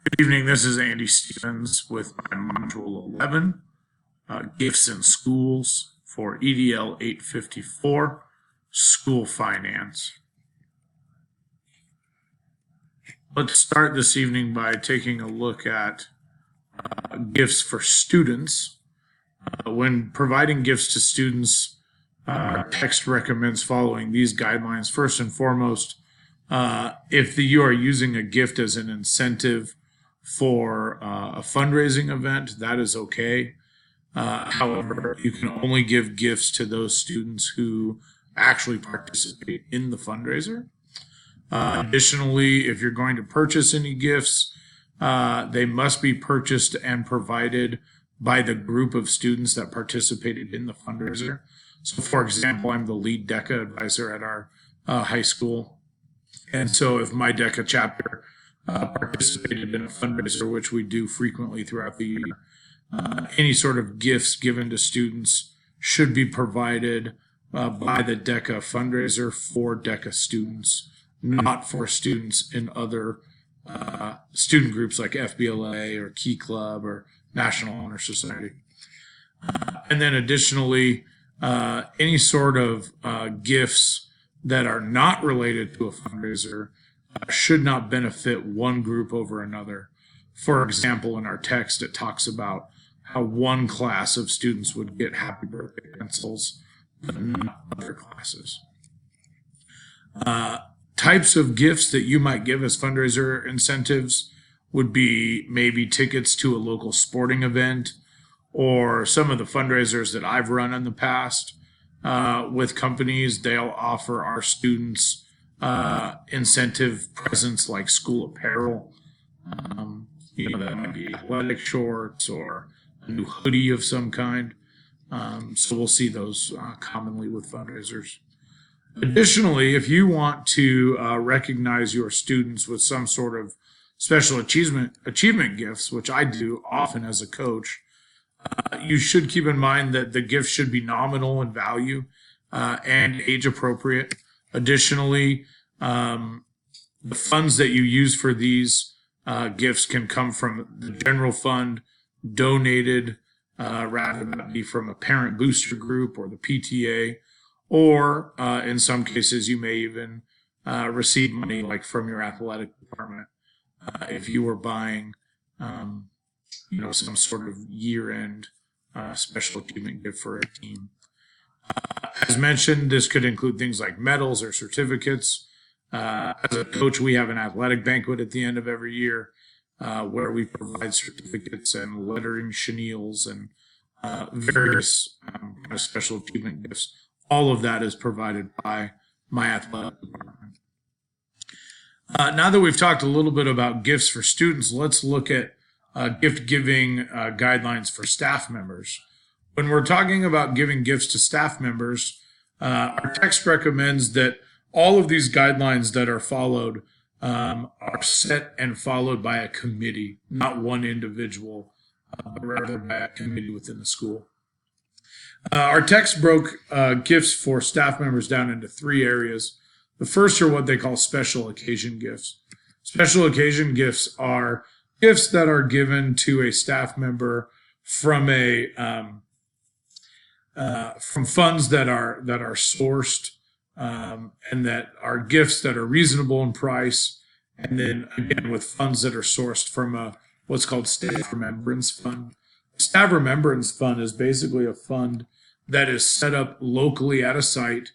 Good evening. This is Andy Stevens with my Module 11, Gifts in Schools for EDL 854, School Finance. Let's start this evening by taking a look at gifts for students. When providing gifts to students, text recommends following these guidelines. First and foremost, if you are using a gift as an incentive for a fundraising event, that is okay. However, you can only give gifts to those students who actually participate in the fundraiser. Additionally, if you're going to purchase any gifts, they must be purchased and provided by the group of students that participated in the fundraiser. So, for example, I'm the lead DECA advisor at our high school. And so if my DECA chapter participated in a fundraiser, which we do frequently throughout the year, any sort of gifts given to students should be provided by the DECA fundraiser for DECA students, not for students in other student groups like FBLA or Key Club or National Honor Society. And then additionally, any sort of gifts that are not related to a fundraiser should not benefit one group over another. For example, in our text, it talks about how one class of students would get happy birthday pencils, but not other classes. Types of gifts that you might give as fundraiser incentives would be maybe tickets to a local sporting event, or some of the fundraisers that I've run in the past with companies. They'll offer our students incentive presents like school apparel. That might be athletic shorts or a new hoodie of some kind. So we'll see those commonly with fundraisers. Additionally, if you want to recognize your students with some sort of special achievement gifts, which I do often as a coach, you should keep in mind that the gift should be nominal in value and age appropriate. Additionally, the funds that you use for these gifts can come from the general fund, donated, rather than be from a parent booster group or the PTA, or in some cases you may even receive money like from your athletic department if you were buying some sort of year-end special achievement gift for a team. As mentioned, this could include things like medals or certificates. As a coach, we have an athletic banquet at the end of every year where we provide certificates and lettering chenilles and various special achievement gifts. All of that is provided by my athletic department. Now that we've talked a little bit about gifts for students, let's look at gift giving guidelines for staff members. When we're talking about giving gifts to staff members, our text recommends that all of these guidelines that are followed are set and followed by a committee, not one individual, but rather by a committee within the school. Our text broke gifts for staff members down into three areas. The first are what they call special occasion gifts. Special occasion gifts are gifts that are given to a staff member from from funds that are sourced and that are gifts that are reasonable in price, and then again with funds that are sourced from what's called Staff Remembrance Fund. Staff Remembrance Fund is basically a fund that is set up locally at a site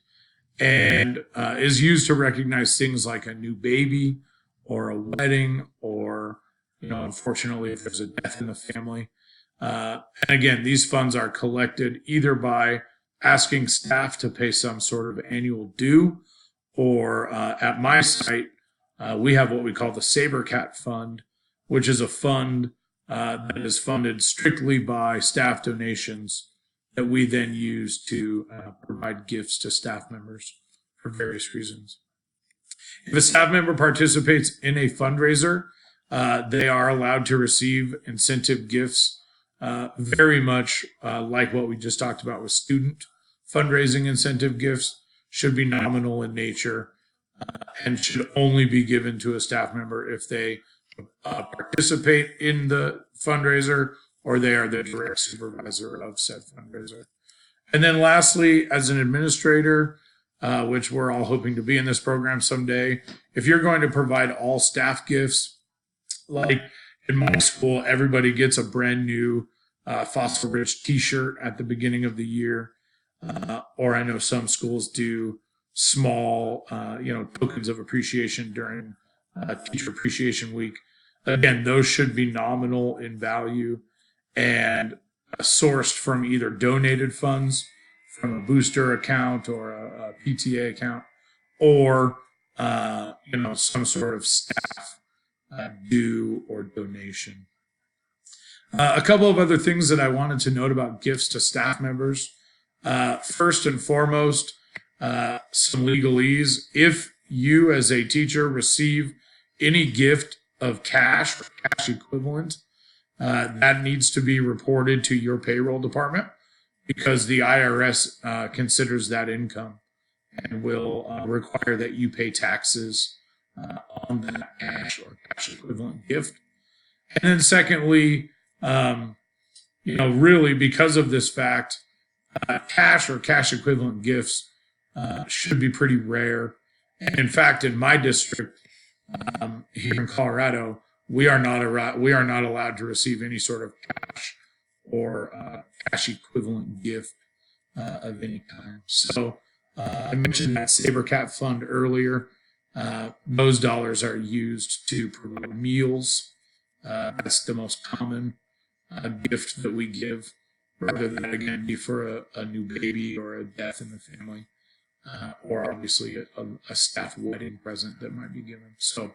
and is used to recognize things like a new baby or a wedding, or unfortunately if there's a death in the family. And again, these funds are collected either by asking staff to pay some sort of annual due, or at my site, we have what we call the SaberCat Fund, which is a fund that is funded strictly by staff donations that we then use to provide gifts to staff members for various reasons. If a staff member participates in a fundraiser, they are allowed to receive incentive gifts, very much like what we just talked about with student fundraising incentive gifts, should be nominal in nature and should only be given to a staff member if they participate in the fundraiser, or they are the direct supervisor of said fundraiser. And then lastly, as an administrator, which we're all hoping to be in this program someday, if you're going to provide all staff gifts, like in my school, everybody gets a brand new phosphor-rich t-shirt at the beginning of the year. Or I know some schools do small, tokens of appreciation during Teacher Appreciation Week. Again, those should be nominal in value and sourced from either donated funds from a booster account or a PTA account, or some sort of staff due or donation. A couple of other things that I wanted to note about gifts to staff members. First and foremost, some legalese. If you as a teacher receive any gift of cash or cash equivalent, that needs to be reported to your payroll department, because the IRS considers that income and will require that you pay taxes on that cash or cash equivalent gift. And then secondly, really because of this fact, cash or cash equivalent gifts should be pretty rare. And in fact, in my district here in Colorado, we are not allowed to receive any sort of cash or cash equivalent gift of any kind. So I mentioned that SaberCat fund earlier. Those dollars are used to provide meals. That's the most common gift that we give, rather than again be for a new baby or a death in the family, or obviously a staff wedding present that might be given. So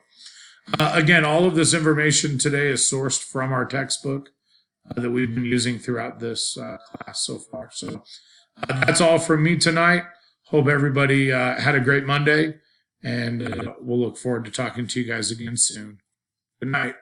again, all of this information today is sourced from our textbook that we've been using throughout this class so far. So that's all from me tonight. Hope everybody had a great Monday, and we'll look forward to talking to you guys again soon. Good night.